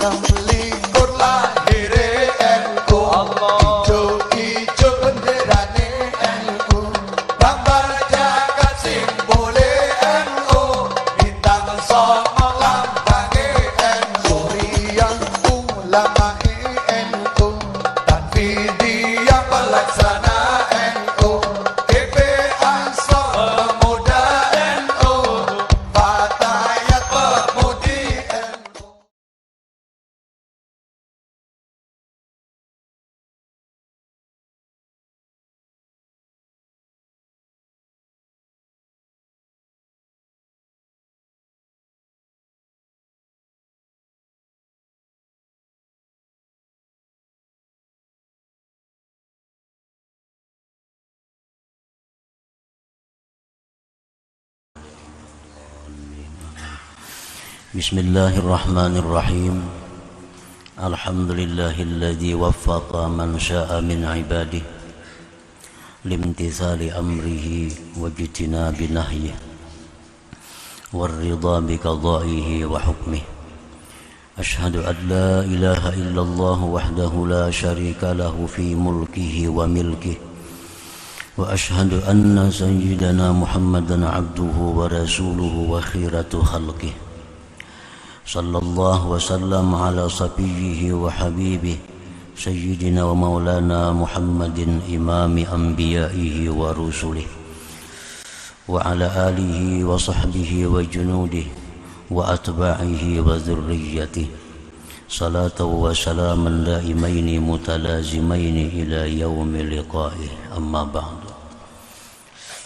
26 lahire NU, ijo-ijo benderane NU, gambar jagat simbole NU, bintang songo lambange NU, riang ulamae NU, Tanfidia pelaksana NU, GP Ansor pemuda NU, Fatayat pemudi NU. Bismillahirrahmanirrahim. Alhamdulillahilladzi waffaqa man syaa min ibadihi limtithali amrihi wajtinabi nahyihi warridha biqada'ihi wa hukmihi. Ashhadu an la ilaha illallah wahdahu la syarika lahu fi mulkihi wa milkihi, wa ashhadu anna sayyidana Muhammadan abduhu wa rasuluhu wa khiratu khalqihi. Sallallahu wa sallam ala safiyihi wa habibihi sayyidina wa maulana Muhammadin imami anbiya'ihi wa rusulihi, wa ala alihi wa sahbihi wa junudihi wa atba'ihi wa dhurriyyatihi, salatan wa salaman daimaini mutalazimaini ila yaumi liqa'ih. Amma ba'du.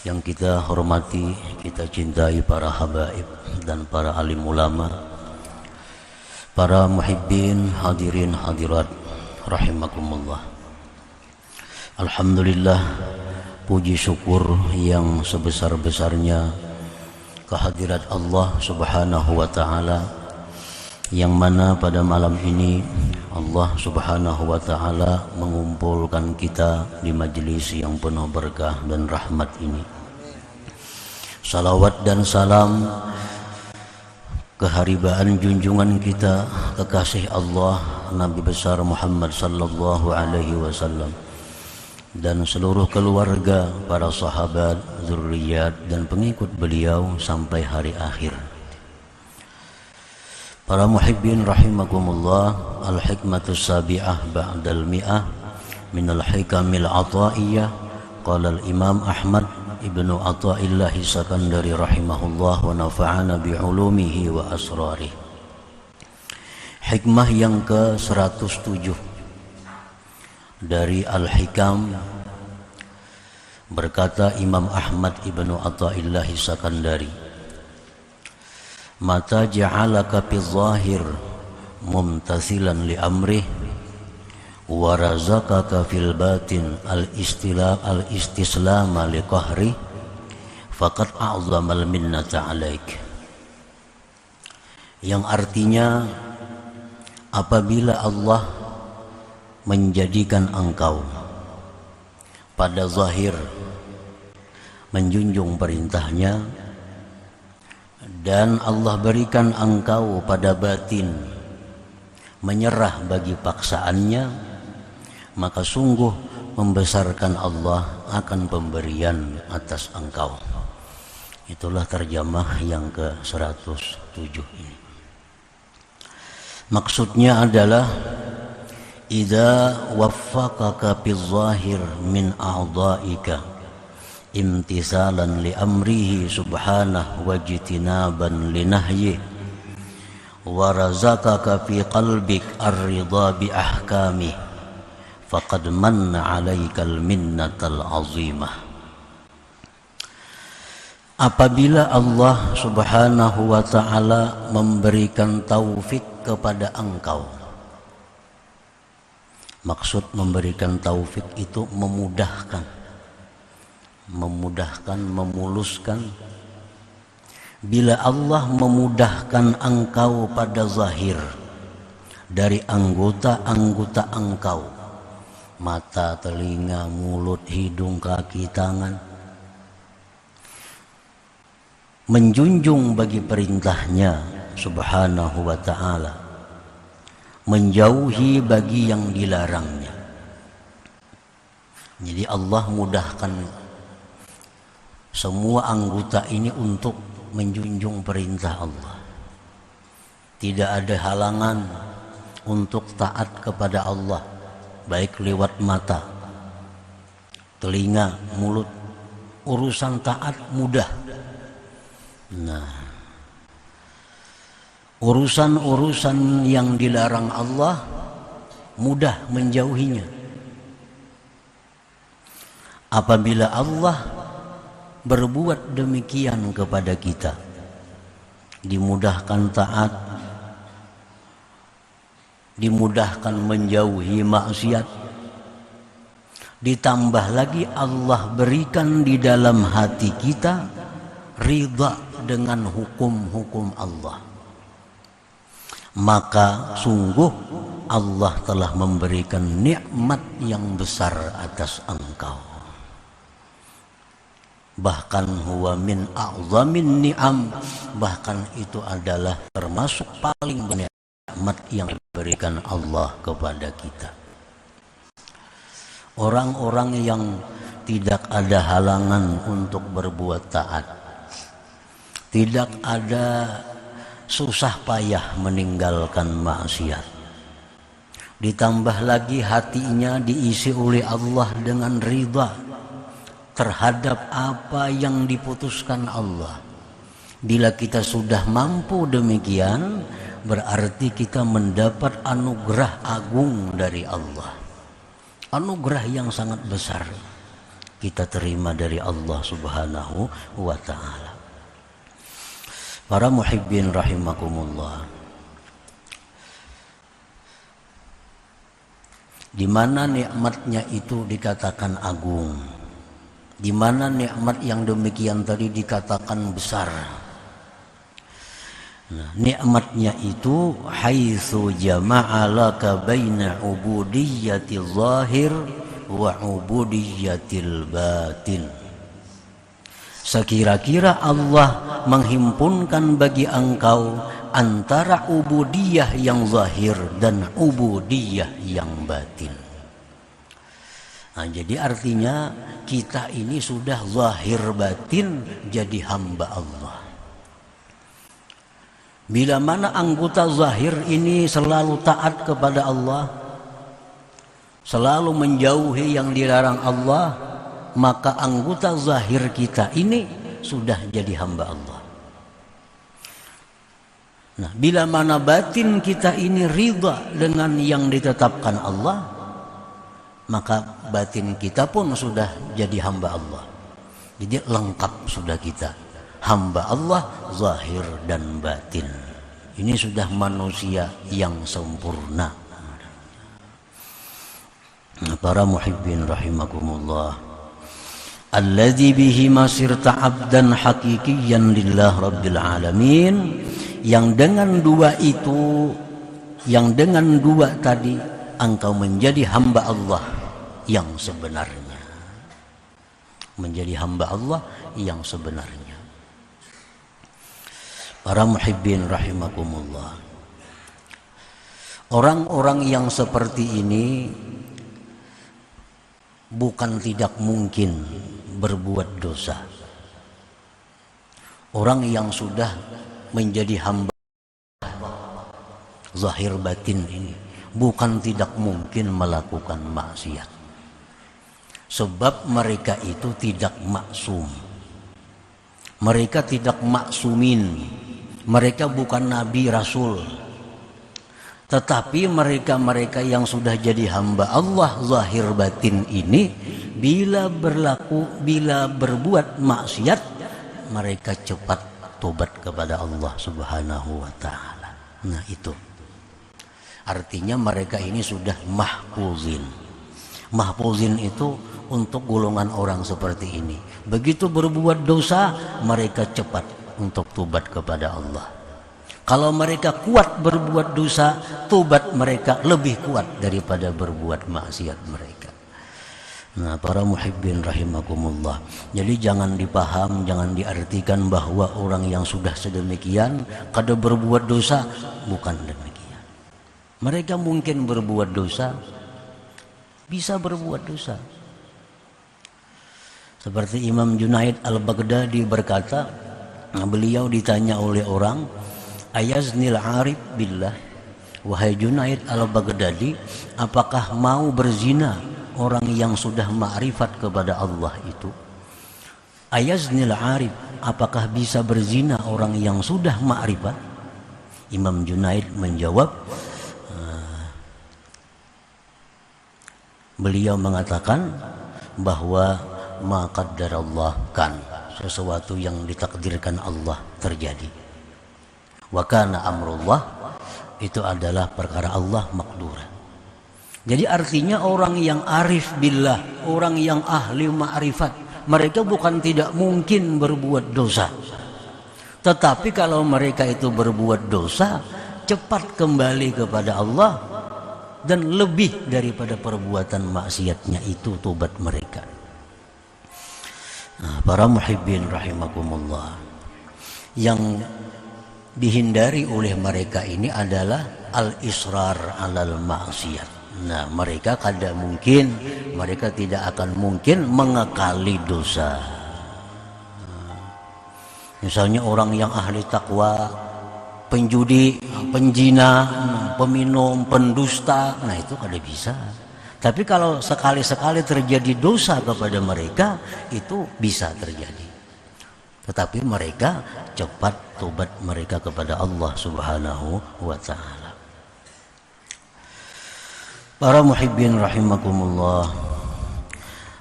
Yang kita hormati, kita cintai para habaib dan para alim ulama, para muhibbin, hadirin hadirat rahimakumullah. Alhamdulillah, puji syukur yang sebesar-besarnya kehadirat Allah Subhanahu wa taala, yang mana pada malam ini Allah Subhanahu wa taala mengumpulkan kita di majelis yang penuh berkah dan rahmat ini. Salawat dan salam keharibaan junjungan kita, kekasih Allah Nabi besar Muhammad sallallahu alaihi wasallam, dan seluruh keluarga, para sahabat, zurriyat dan pengikut beliau sampai hari akhir. Para muhibbin rahimakumullah, al-hikmatus sabi'ah ba'dal mi'ah minal hikamil ataiyah. Qala al-imam Ahmad Ibnu Athaillah Sakandari rahimahullah wa nafa'ana bi'ulumihi wa asrarih. Hikmah yang ke-107 dari Al-Hikam, berkata Imam Ahmad Ibnu Athaillah Sakandari, mata ja'alaka fi zahir mumtasilan li amrih wa razaqaka fil batin al-istislama li qahri faqad a'zamal minnata alaik. Yang artinya, apabila Allah menjadikan engkau pada zahir menjunjung perintahnya, dan Allah berikan engkau pada batin menyerah bagi paksaannya, maka sungguh membesarkan Allah akan pemberian atas engkau. Itulah terjemah yang ke-107 ini. Maksudnya adalah idza waffaqaka fi zahir min a'dha'ika imtisalan li amrihi subhanahu wa jitinaban li nahyi wa razaqaka fi qalbik ar-ridha bi ahkamih faqad manna 'alaikal minnatal 'azimah. Apabila Allah Subhanahu wa taala memberikan taufik kepada engkau, maksud memberikan taufik itu memudahkan, memuluskan. Bila Allah memudahkan engkau pada zahir dari anggota-anggota engkau, mata, telinga, mulut, hidung, kaki, tangan, menjunjung bagi perintahnya Subhanahu wa ta'ala, menjauhi bagi yang dilarangnya. Jadi Allah mudahkan semua anggota ini untuk menjunjung perintah Allah. Tidak ada halangan untuk taat kepada Allah, baik lewat mata, telinga, mulut. Urusan taat mudah. Nah, urusan-urusan yang dilarang Allah mudah menjauhinya. Apabila Allah berbuat demikian kepada kita, dimudahkan taat, dimudahkan menjauhi maksiat, ditambah lagi Allah berikan di dalam hati kita ridha dengan hukum-hukum Allah, maka sungguh Allah telah memberikan nikmat yang besar atas engkau. Bahkan huwa min a'zamin ni'am, bahkan itu adalah termasuk paling banyak nikmat yang diberikan Allah kepada kita. Orang-orang yang tidak ada halangan untuk berbuat taat, tidak ada susah payah meninggalkan maksiat, ditambah lagi hatinya diisi oleh Allah dengan ridha terhadap apa yang diputuskan Allah. Bila kita sudah mampu demikian, berarti kita mendapat anugerah agung dari Allah. Anugerah yang sangat besar kita terima dari Allah Subhanahu wa ta'ala. Para muhibbin rahimakumullah, di mana nikmatnya itu dikatakan agung, di mana nikmat yang demikian tadi dikatakan besar. Nah, nikmatnya itu haitsu jama'a laka baina ubudiyyatil zahir wa ubudiyyatil batin. Sekira-kira Allah menghimpunkan bagi engkau antara ubudiyah yang zahir dan ubudiyah yang batin. Nah, jadi artinya kita ini sudah zahir batin jadi hamba Allah. Bila mana anggota zahir ini selalu taat kepada Allah, selalu menjauhi yang dilarang Allah, maka anggota zahir kita ini sudah jadi hamba Allah. Nah, bila mana batin kita ini ridha dengan yang ditetapkan Allah, maka batin kita pun sudah jadi hamba Allah. Jadi lengkap sudah kita, hamba Allah zahir dan batin. Ini sudah manusia yang sempurna. Para muhibbin rahimakumullah, alladzi bihi masirta abdan haqiqiyan lillah rabbil alamin, yang dengan dua itu, yang dengan dua tadi engkau menjadi hamba Allah yang sebenarnya. Menjadi hamba Allah yang sebenarnya. Para muhibbin rahimakumullah, orang-orang yang seperti ini bukan tidak mungkin berbuat dosa. Orang yang sudah menjadi hamba zahir batin ini bukan tidak mungkin melakukan maksiat, sebab mereka itu tidak maksum. Mereka tidak maksumin. Mereka bukan nabi rasul, tetapi mereka-mereka yang sudah jadi hamba Allah zahir batin ini, bila berbuat maksiat, mereka cepat tobat kepada Allah Subhanahu wa ta'ala. Nah, itu artinya mereka ini sudah mahfuzin. Mahfuzin itu untuk golongan orang seperti ini. Begitu berbuat dosa, mereka cepat untuk tobat kepada Allah. Kalau mereka kuat berbuat dosa, tobat mereka lebih kuat daripada berbuat maksiat mereka. Nah, para muhibbin rahimakumullah, jadi jangan dipaham, jangan diartikan bahwa orang yang sudah sedemikian kada berbuat dosa, bukan demikian. Mereka mungkin berbuat dosa, bisa berbuat dosa. Seperti Imam Junaid al-Baghdadi berkata, beliau ditanya oleh orang, ayaznil arif billah, wahai Junaid al-Baghdadi, apakah mau berzina orang yang sudah ma'rifat kepada Allah itu? Ayaznil arif, apakah bisa berzina orang yang sudah ma'rifat? Imam Junaid menjawab, beliau mengatakan bahwa ma qaddarallah kan, sesuatu yang ditakdirkan Allah terjadi. Wa kana amrullah, itu adalah perkara Allah makdura. Jadi artinya orang yang arif billah, orang yang ahli ma'rifat, mereka bukan tidak mungkin berbuat dosa. Tetapi kalau mereka itu berbuat dosa, cepat kembali kepada Allah, dan lebih daripada perbuatan maksiatnya itu tobat mereka. Nah, para muhibbin rahimakumullah, yang dihindari oleh mereka ini adalah al-israr alal maksiat. Nah, mereka mereka tidak akan mungkin mengekali dosa. Misalnya orang yang ahli takwa, penjudi, penjina, peminum, pendusta, nah itu kada bisa. Tapi kalau sekali-sekali terjadi dosa kepada mereka, itu bisa terjadi. Tetapi mereka cepat tobat mereka kepada Allah Subhanahu wa ta'ala. Para muhibbin rahimakumullah,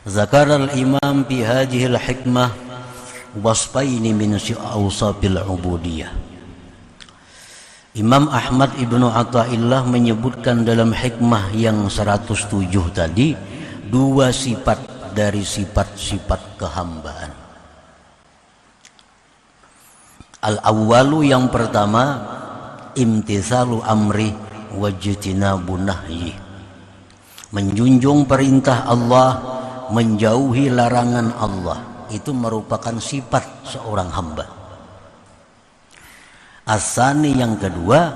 zakara al-imam fi hadhihi al-hikmah wasfaini min awsabil ubudiyah. Imam Ahmad Ibnu Athaillah menyebutkan dalam hikmah yang 107 tadi, dua sifat dari sifat-sifat kehambaan. Al-awwalu, yang pertama, imtithalu amri wajtinabu nahyi, menjunjung perintah Allah, menjauhi larangan Allah. Itu merupakan sifat seorang hamba. Asani, yang kedua,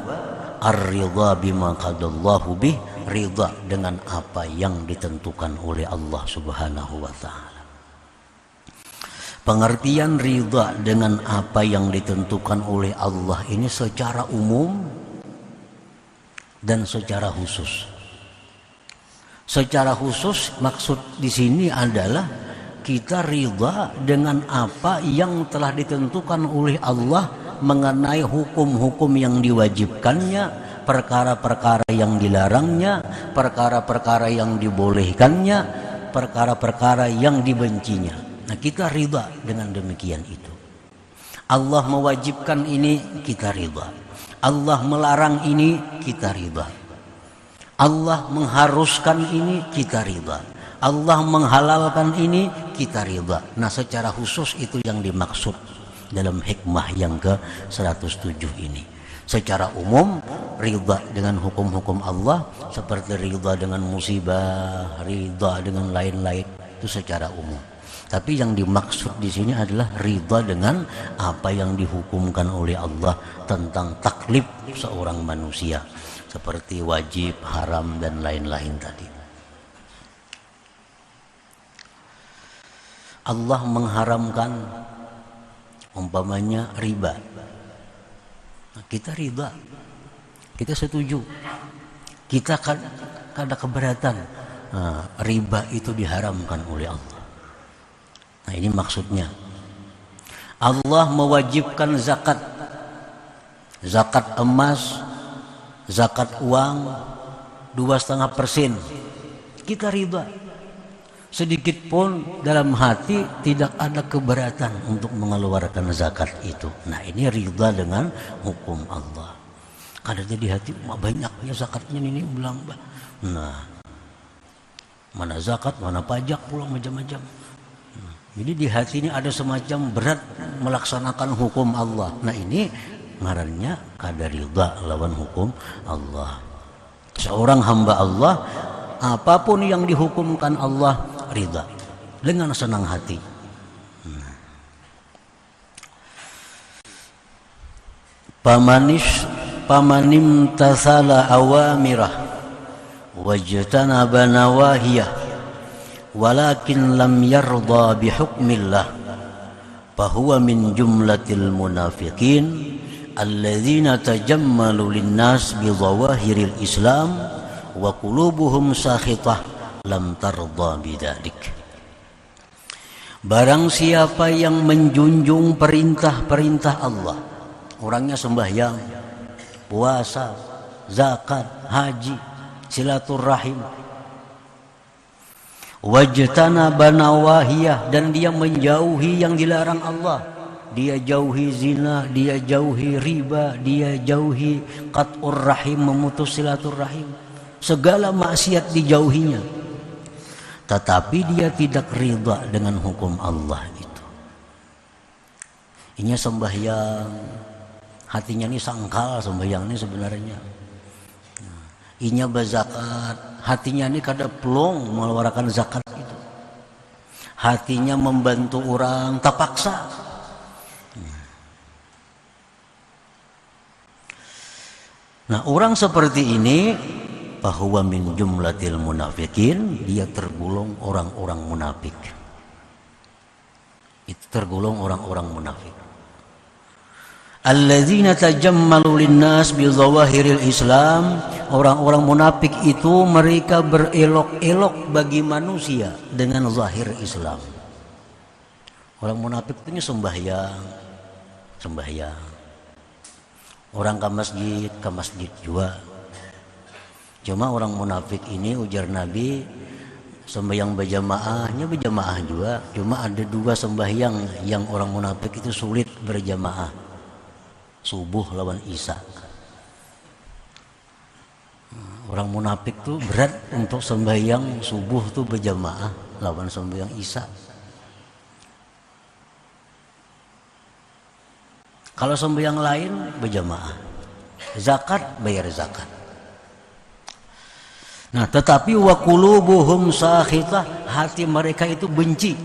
ar-ridha bima qadallahu bih, ridha dengan apa yang ditentukan oleh Allah Subhanahu wa ta'ala. Pengertian ridha dengan apa yang ditentukan oleh Allah ini secara umum dan secara khusus. Secara khusus maksud di sini adalah kita ridha dengan apa yang telah ditentukan oleh Allah mengenai hukum-hukum yang diwajibkannya, perkara-perkara yang dilarangnya, perkara-perkara yang dibolehkannya, perkara-perkara yang dibencinya. Nah, kita ridha dengan demikian itu. Allah mewajibkan ini, kita ridha. Allah melarang ini, kita ridha. Allah mengharuskan ini, kita ridha. Allah menghalalkan ini, kita ridha. Nah, secara khusus itu yang dimaksud dalam hikmah yang ke-107 ini. Secara umum, ridha dengan hukum-hukum Allah, seperti ridha dengan musibah, ridha dengan lain-lain, itu secara umum. Tapi yang dimaksud di sini adalah ridha dengan apa yang dihukumkan oleh Allah tentang taklif seorang manusia, seperti wajib, haram, dan lain-lain tadi. Allah mengharamkan umpamanya riba. Nah, kita riba, kita setuju, kita kan ada keberatan. Nah, riba itu diharamkan oleh Allah. Nah, ini maksudnya. Allah mewajibkan zakat, zakat emas, zakat uang 2,5%. Kita riba. Sedikit pun dalam hati tidak ada keberatan untuk mengeluarkan zakat itu. Nah, ini ridha dengan hukum Allah. Kadang di hati banyaknya zakatnya ini bilang, nah, mana zakat, mana pajak, pulang macam-macam. Jadi di hati ini ada semacam berat melaksanakan hukum Allah. Nah, ini ngarannya kada ridha lawan hukum Allah. Seorang hamba Allah, apapun yang dihukumkan Allah, ridha dengan senang hati. Pamanis Pamanim tasala awamirah wajtanaba nawahiyah walakin lam yarda bihukmillah fahuwa min jumlatil munafiqin alladzina tajammalu linnas bi zawahiril islam wa qulubuhum sakhitah lam tarda bidzalik. Barang siapa yang menjunjung perintah-perintah Allah, orangnya sembahyang, puasa, zakat, haji, silaturahim, wajtanaba nawahiyah, dan dia menjauhi yang dilarang Allah. Dia jauhi zina, dia jauhi riba, dia jauhi qat'ur rahim, memutus silaturahim. Segala maksiat dijauhinya. Tetapi dia tidak ridha dengan hukum Allah itu. Inya sembahyang, hatinya ini sangkal sembahyang ini sebenarnya. Inya berzakat, hatinya ini kada plong mengeluarkan zakat itu. Hatinya membantu orang tak paksa. Nah, orang seperti ini bahwa min jumlatil munafikin, dia tergolong orang-orang munafik. Itu tergolong orang-orang munafik. Alladzina tajammalu linnas bi zawahiril Islam, orang-orang munafik itu mereka berelok-elok bagi manusia dengan zahir Islam. Orang munafik itu sembahyang. Orang ke masjid juga. Cuma orang munafik ini, ujar Nabi, sembahyang berjamaahnya berjamaah juga. Cuma ada dua sembahyang yang orang munafik itu sulit berjamaah. Subuh lawan Isya. Orang munafik tuh berat untuk sembahyang subuh tuh berjamaah lawan sembahyang Isya. Kalau sembahyang lain berjamaah. Zakat bayar zakat. Nah, tetapi wa qulubuhum sakhitah, hati mereka itu benci,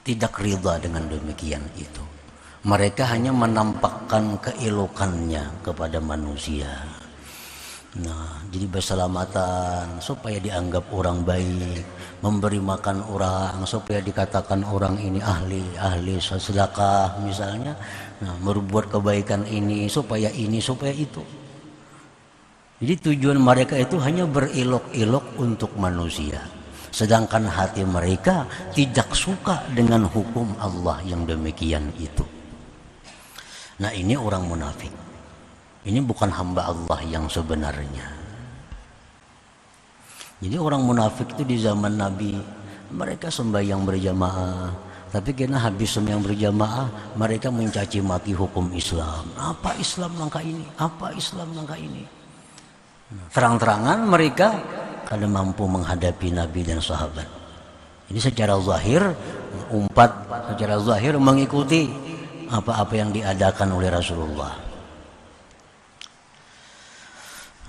tidak ridha dengan demikian itu. Mereka hanya menampakkan keelokannya kepada manusia. Nah, jadi berselamatan supaya dianggap orang baik, memberi makan orang supaya dikatakan orang ini ahli sedekah misalnya. Nah, berbuat kebaikan ini supaya itu. Jadi tujuan mereka itu hanya berelok-elok untuk manusia. Sedangkan hati mereka tidak suka dengan hukum Allah yang demikian itu. Nah, ini orang munafik. Ini bukan hamba Allah yang sebenarnya. Jadi orang munafik itu di zaman Nabi, mereka sembahyang berjamaah. Tapi karena habis sembahyang berjamaah, mereka mencaci maki hukum Islam. Apa Islam langkah ini? Apa Islam langkah ini? Terang-terangan mereka kada mampu menghadapi Nabi dan sahabat. Ini secara zahir secara zahir mengikuti apa-apa yang diadakan oleh Rasulullah.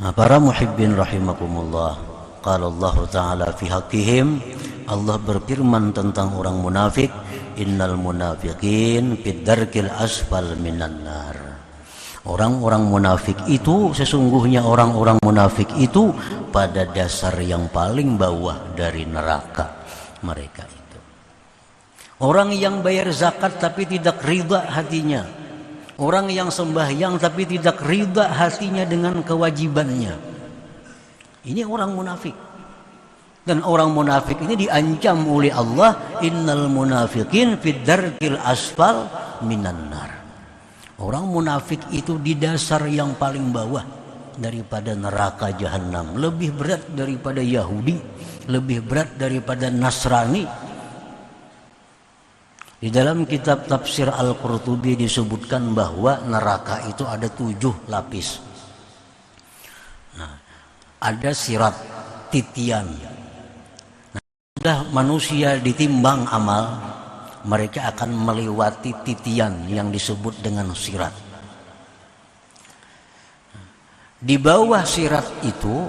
Nah, para muhibbin rahimakumullah, qala Allah Ta'ala fi haqqihim, Allah berfirman tentang orang munafik, innal munafiqin fid darkil asfal minan nar. Orang-orang munafik itu, sesungguhnya orang-orang munafik itu pada dasar yang paling bawah dari neraka mereka itu. Orang yang bayar zakat tapi tidak ridha hatinya. Orang yang sembahyang tapi tidak ridha hatinya dengan kewajibannya. Ini orang munafik. Dan orang munafik ini diancam oleh Allah, innal munafiqin fid darkil asfal minan nar. Orang munafik itu di dasar yang paling bawah daripada neraka jahanam, lebih berat daripada Yahudi, lebih berat daripada Nasrani. Di dalam kitab tafsir Al-Qurtubi disebutkan bahwa neraka itu ada 7 lapis. Nah, ada sirat, titian. Nah, sudah manusia ditimbang amal, mereka akan melewati titian yang disebut dengan sirat. Di bawah sirat itu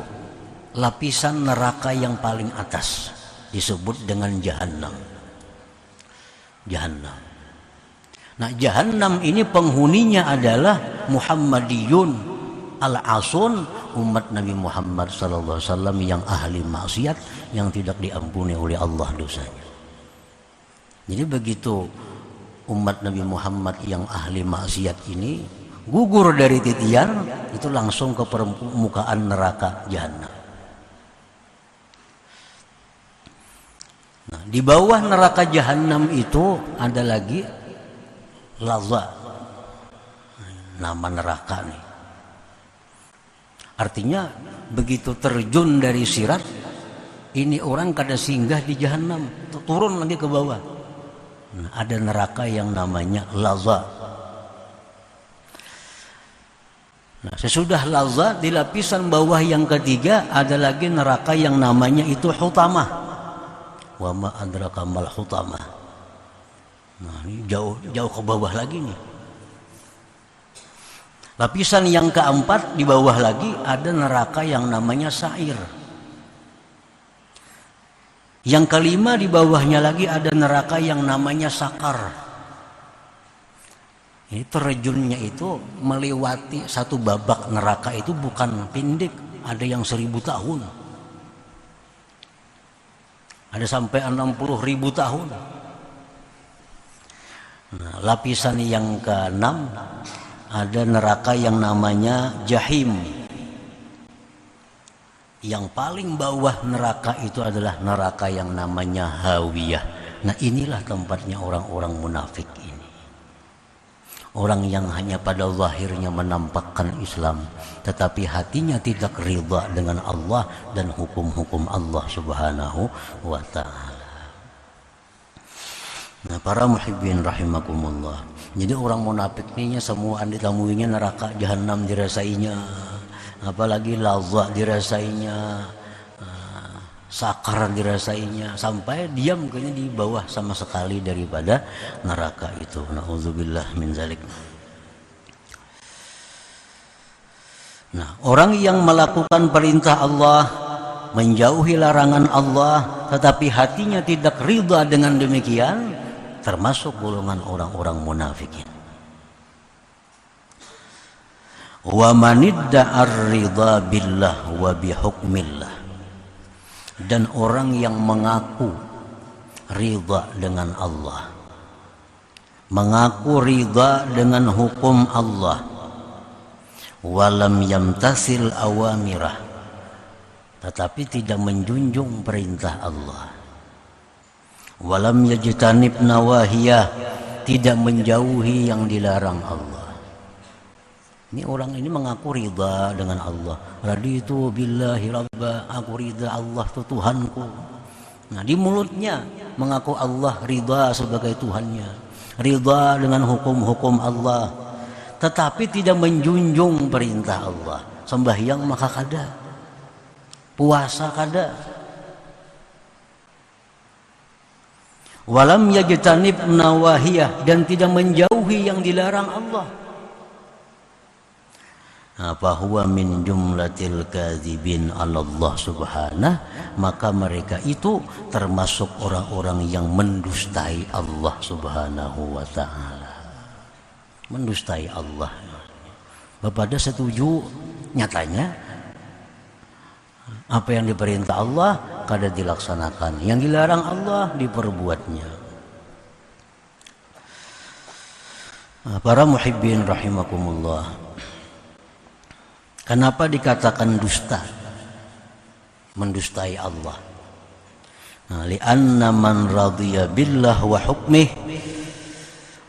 lapisan neraka yang paling atas disebut dengan jahanam. Nah, Jahannam ini penghuninya adalah Muhammadiyun al-asun, umat Nabi Muhammad sallallahu alaihi wasallam yang ahli maksiat, yang tidak diampuni oleh Allah dosanya. Jadi begitu umat Nabi Muhammad yang ahli maksiat ini gugur dari titian, itu langsung ke permukaan neraka Jahannam. Nah, di bawah neraka Jahannam itu ada lagi Laza, nama neraka nih. Artinya begitu terjun dari sirat, ini orang kada singgah di Jahannam, turun lagi ke bawah. Nah, ada neraka yang namanya Laza. Nah, sesudah Laza, di lapisan bawah yang ketiga ada lagi neraka yang namanya itu Hutamah. Wa ma adraka mal Hutamah. Nah, ini jauh ke bawah lagi nih. Lapisan yang keempat di bawah lagi ada neraka yang namanya Sa'ir. Yang kelima di bawahnya lagi ada neraka yang namanya Sakar. Ini terjunnya itu melewati satu babak neraka itu bukan pendek, ada yang 1000 tahun. Ada sampai 60.000 tahun. Nah, lapisan yang ke-6 ada neraka yang namanya Jahim. Yang paling bawah neraka itu adalah neraka yang namanya Hawiyah. Nah, inilah tempatnya orang-orang munafik ini. Orang yang hanya pada zahirnya menampakkan Islam, tetapi hatinya tidak ridha dengan Allah dan hukum-hukum Allah Subhanahu wa ta'ala. Nah, para muhibbin rahimakumullah. Jadi orang munafik ini semua ditamuinya neraka Jahannam dirasainya, apalagi Laza dirasainya, Sakar dirasainya, sampai diam kayaknya di bawah sama sekali daripada neraka itu. Nauzubillah min zalik. Nah, orang yang melakukan perintah Allah, menjauhi larangan Allah, tetapi hatinya tidak ridha dengan demikian, termasuk golongan orang-orang munafikin. Wa manidda'ar ridha billah wa bihukmillah. Dan orang yang mengaku ridha dengan Allah, mengaku ridha dengan hukum Allah, walam yamtasil awamirah, tetapi tidak menjunjung perintah Allah, walam yajtanib nawahiyah, tidak menjauhi yang dilarang Allah. Ini orang ini mengaku ridha dengan Allah. Raditu billahi rabba, aku ridha Allah itu Tuhanku. Nah, di mulutnya mengaku Allah ridha sebagai Tuhannya, ridha dengan hukum-hukum Allah, tetapi tidak menjunjung perintah Allah. Sembahyang maka kada, puasa kada. Walam yajtanib nawahiyah, dan tidak menjauhi yang dilarang Allah. Fahuwa min jumlatil kadzibin 'ala Allah subhanahu, maka mereka itu termasuk orang-orang yang mendustai Allah subhanahu wa ta'ala. Mendustai Allah. Bapak ada setuju nyatanya apa yang diperintah Allah kada dilaksanakan, yang dilarang Allah diperbuatnya. Para muhibbin rahimakumullah, kenapa dikatakan dusta? Mendustai Allah. Nah, li'anna man radhiya billah wa hukmih,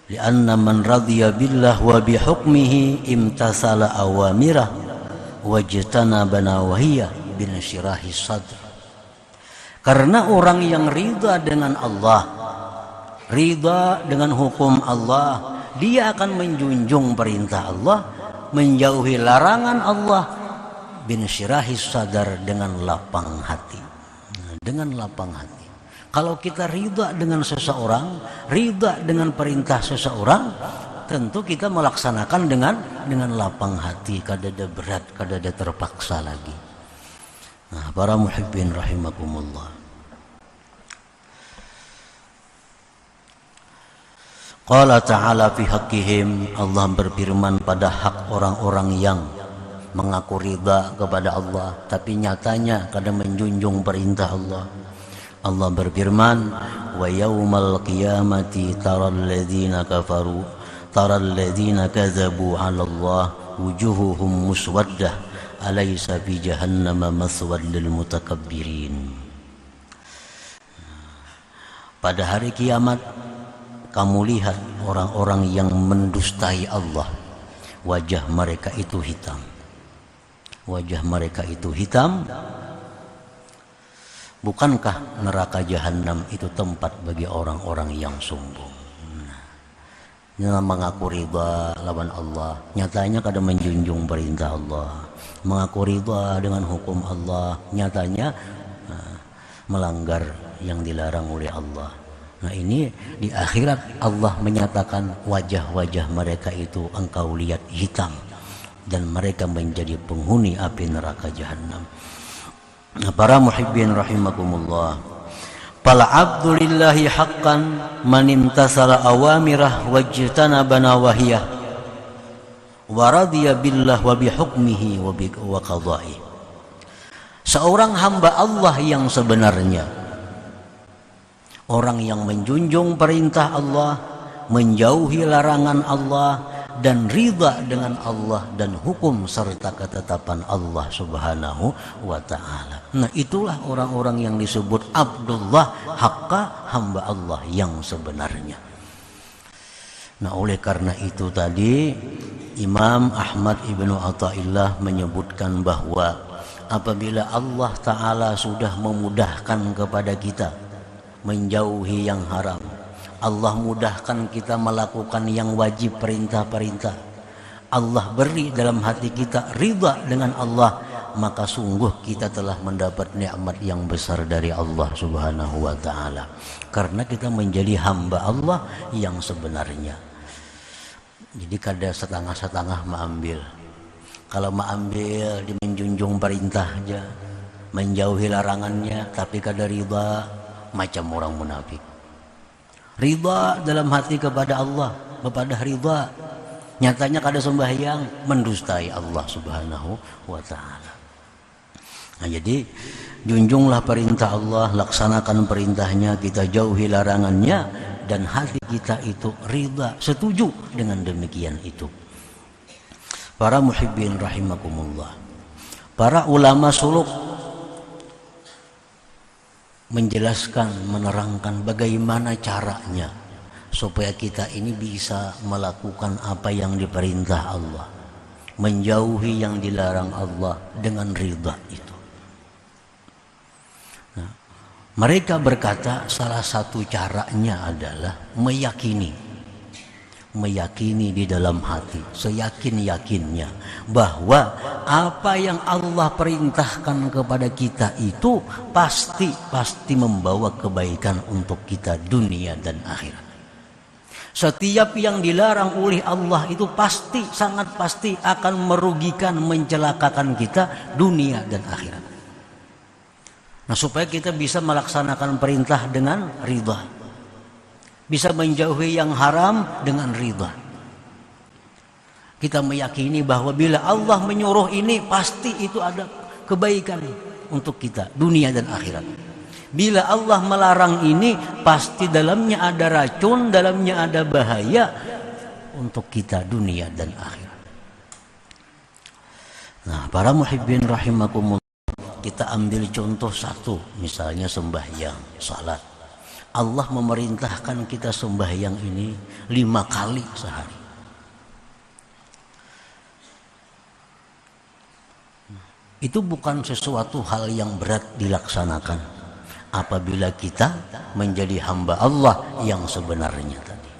li'anna man radhiya billah wa bihukmihi imtasala awamirah wajtanaba nawahiyah bin syirahi sadr. Karena orang yang ridha dengan Allah, ridha dengan hukum Allah, dia akan menjunjung perintah Allah, menjauhi larangan Allah, bin syirahi sadar, dengan lapang hati. Dengan lapang hati. Kalau kita ridha dengan seseorang, ridha dengan perintah seseorang, tentu kita melaksanakan dengan lapang hati, kadada berat, kadada terpaksa lagi. Nah, para muhibbin rahimakumullah. Qala ta'ala fi haqqihim, Allah berfirman pada hak orang-orang yang mengaku ridha kepada Allah tapi nyatanya kadang menjunjung perintah Allah. Allah berfirman, wa yaumal qiyamati taral ladzina kafaru taral ladzina kadzabu 'ala Allah wujuhuhum muswaddah alaysa fi jahannama maswad lil mutakabbirin. Pada hari kiamat kamu lihat orang-orang yang mendustai Allah, wajah mereka itu hitam. Wajah mereka itu hitam. Bukankah neraka jahanam itu tempat bagi orang-orang yang sombong? Mengaku ridha lawan Allah, nyatanya kadang menjunjung perintah Allah. Mengaku ridha dengan hukum Allah, nyatanya melanggar yang dilarang oleh Allah. Nah ini di akhirat Allah menyatakan wajah-wajah mereka itu engkau lihat hitam dan mereka menjadi penghuni api neraka jahanam. Nah, para muhibbin rahimakumullah, fal abdu lillahi haqqan man imtasala awamirah wajtanaba nawahiyah wa radiya billah wa bihukmihi wa qada'i. Seorang hamba Allah yang sebenarnya, orang yang menjunjung perintah Allah, menjauhi larangan Allah, dan ridha dengan Allah dan hukum serta ketetapan Allah subhanahu wa ta'ala. Nah itulah orang-orang yang disebut Abdullah haqqa, hamba Allah yang sebenarnya. Nah oleh karena itu tadi Imam Ahmad ibnu Athaillah menyebutkan bahwa apabila Allah Ta'ala sudah memudahkan kepada kita menjauhi yang haram, Allah mudahkan kita melakukan yang wajib, perintah-perintah, Allah beri dalam hati kita ridha dengan Allah, maka sungguh kita telah mendapat nikmat yang besar dari Allah subhanahu wa ta'ala, karena kita menjadi hamba Allah yang sebenarnya. Jadi kada setengah-setengah mengambil. Kalau mengambil di menjunjung perintah aja, menjauhi larangannya, tapi kada ridha, macam orang munafik. Ridha dalam hati kepada Allah, kepada ridha, nyatanya kada sembahyang, mendustai Allah subhanahu wa ta'ala. Nah jadi junjunglah perintah Allah, laksanakan perintahnya, kita jauhi larangannya, dan hati kita itu ridha, setuju dengan demikian itu. Para muhibbin rahimakumullah, para ulama suluk menjelaskan, menerangkan bagaimana caranya supaya kita ini bisa melakukan apa yang diperintah Allah, menjauhi yang dilarang Allah dengan ridha itu. Nah, mereka berkata salah satu caranya adalah meyakini di dalam hati, seyakin-yakinnya bahwa apa yang Allah perintahkan kepada kita itu pasti membawa kebaikan untuk kita dunia dan akhirat. Setiap yang dilarang oleh Allah itu pasti, sangat pasti akan merugikan, mencelakakan kita dunia dan akhirat. Nah supaya kita bisa melaksanakan perintah dengan ridha, bisa menjauhi yang haram dengan ridha. Kita meyakini bahwa bila Allah menyuruh ini pasti itu ada kebaikan untuk kita dunia dan akhirat. Bila Allah melarang ini pasti dalamnya ada racun, dalamnya ada bahaya untuk kita dunia dan akhirat. Nah, para muhibbin rahimakumullah, kita ambil contoh satu, misalnya sembahyang, salat. Allah memerintahkan kita sembahyang ini 5 kali sehari. Itu bukan sesuatu hal yang berat dilaksanakan apabila kita menjadi hamba Allah yang sebenarnya tadi.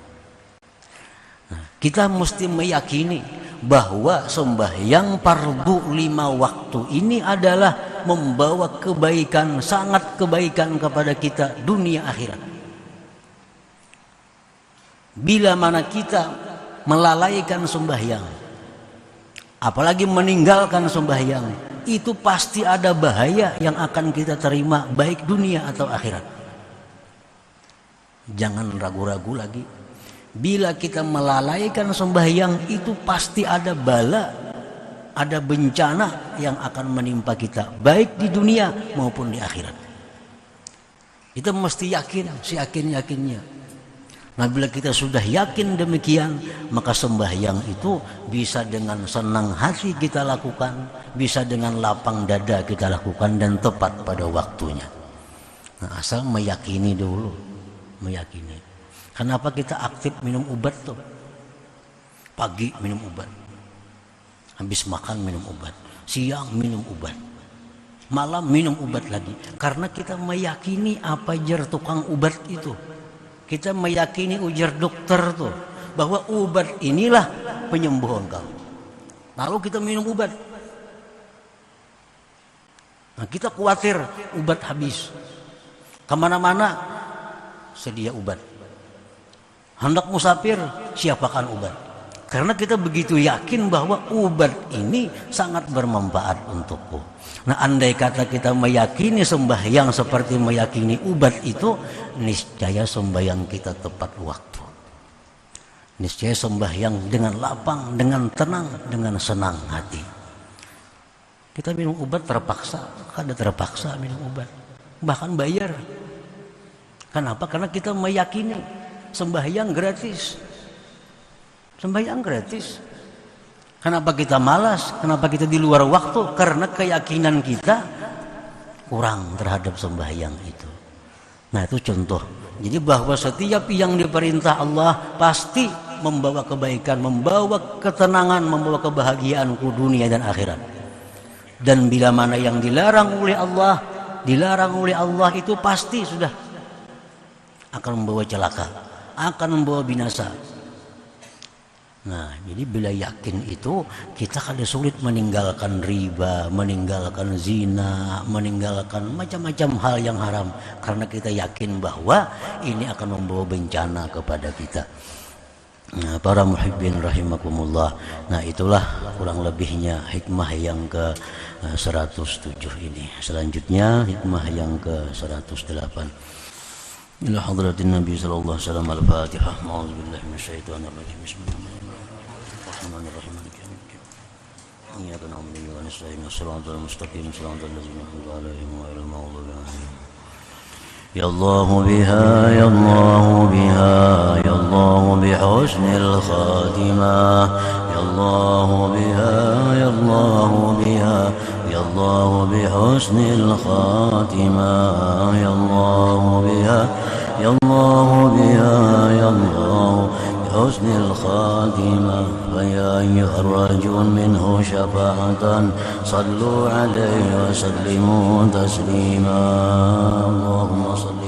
Nah, kita mesti meyakini bahwa sembahyang fardu 5 waktu ini adalah membawa kebaikan, sangat kebaikan kepada kita dunia akhirat. Bila mana kita melalaikan sembahyang, apalagi meninggalkan sembahyang, itu pasti ada bahaya yang akan kita terima baik dunia atau akhirat. Jangan ragu-ragu lagi. Bila kita melalaikan sembahyang itu pasti ada bala, ada bencana yang akan menimpa kita, baik di dunia maupun di akhirat. Kita mesti yakin, seyakin-yakinnya. Nah, bila kita sudah yakin demikian, maka sembahyang itu bisa dengan senang hati kita lakukan, bisa dengan lapang dada kita lakukan dan tepat pada waktunya. Nah, asal meyakini dulu, meyakini. Kenapa kita aktif minum obat tuh? Pagi minum obat, habis makan minum obat, siang minum obat, malam minum obat lagi. Karena kita meyakini apa jar tukang obat itu. Kita meyakini ujar dokter tuh bahwa obat inilah penyembuh engkau. Lalu kita minum obat. Nah, kita khawatir obat habis. Kemana-mana sedia obat. Hendak musafir, siapakan obat. Karena kita begitu yakin bahwa obat ini sangat bermanfaat untukku. Nah, andai kata kita meyakini sembahyang seperti meyakini obat itu, niscaya sembahyang kita tepat waktu. Niscaya sembahyang dengan lapang, dengan tenang, dengan senang hati. Kita minum obat terpaksa, kada terpaksa minum obat. Bahkan bayar. Kenapa? Karena kita meyakini sembahyang gratis. Sembahyang gratis. Kenapa kita malas? Kenapa kita di luar waktu? Karena keyakinan kita kurang terhadap sembahyang itu. Nah, itu contoh. Jadi bahwa setiap yang diperintah Allah pasti membawa kebaikan, membawa ketenangan, membawa kebahagiaanku dunia dan akhirat. Dan bila mana yang dilarang oleh Allah itu pasti sudah akan membawa celaka, akan membawa binasa. Nah, jadi bila yakin itu, kita kada sulit meninggalkan riba, meninggalkan zina, meninggalkan macam-macam hal yang haram. Karena kita yakin bahwa ini akan membawa bencana kepada kita. Nah, para muhibbin rahimakumullah. Nah, itulah kurang lebihnya hikmah yang ke 107 ini. Selanjutnya hikmah yang ke 108. Ila hadratin Nabi sallallahu alaihi wasallam al-Fatihah. A'udzubillahi minasyaitonir rajim. Bismillahirrahmanirrahim. Iyyaka na'budu wa nasta'in. Shiratal mustaqim. Shiratal ladzina an'amta 'alaihim ghairil maghdubi 'alaihim. Ya Allah biha, ya Allah biha, ya Allah bihusnil khatimah. Ya Allah biha, ya Allah biha, ya Allah bihusnil khatimah. Ya Allah biha, ya Allah biha, ya Allah بحسن الخاتمة. فيا أيها الراجون منه شفاعة صلوا عليه وسلموا تسليما. اللهم صل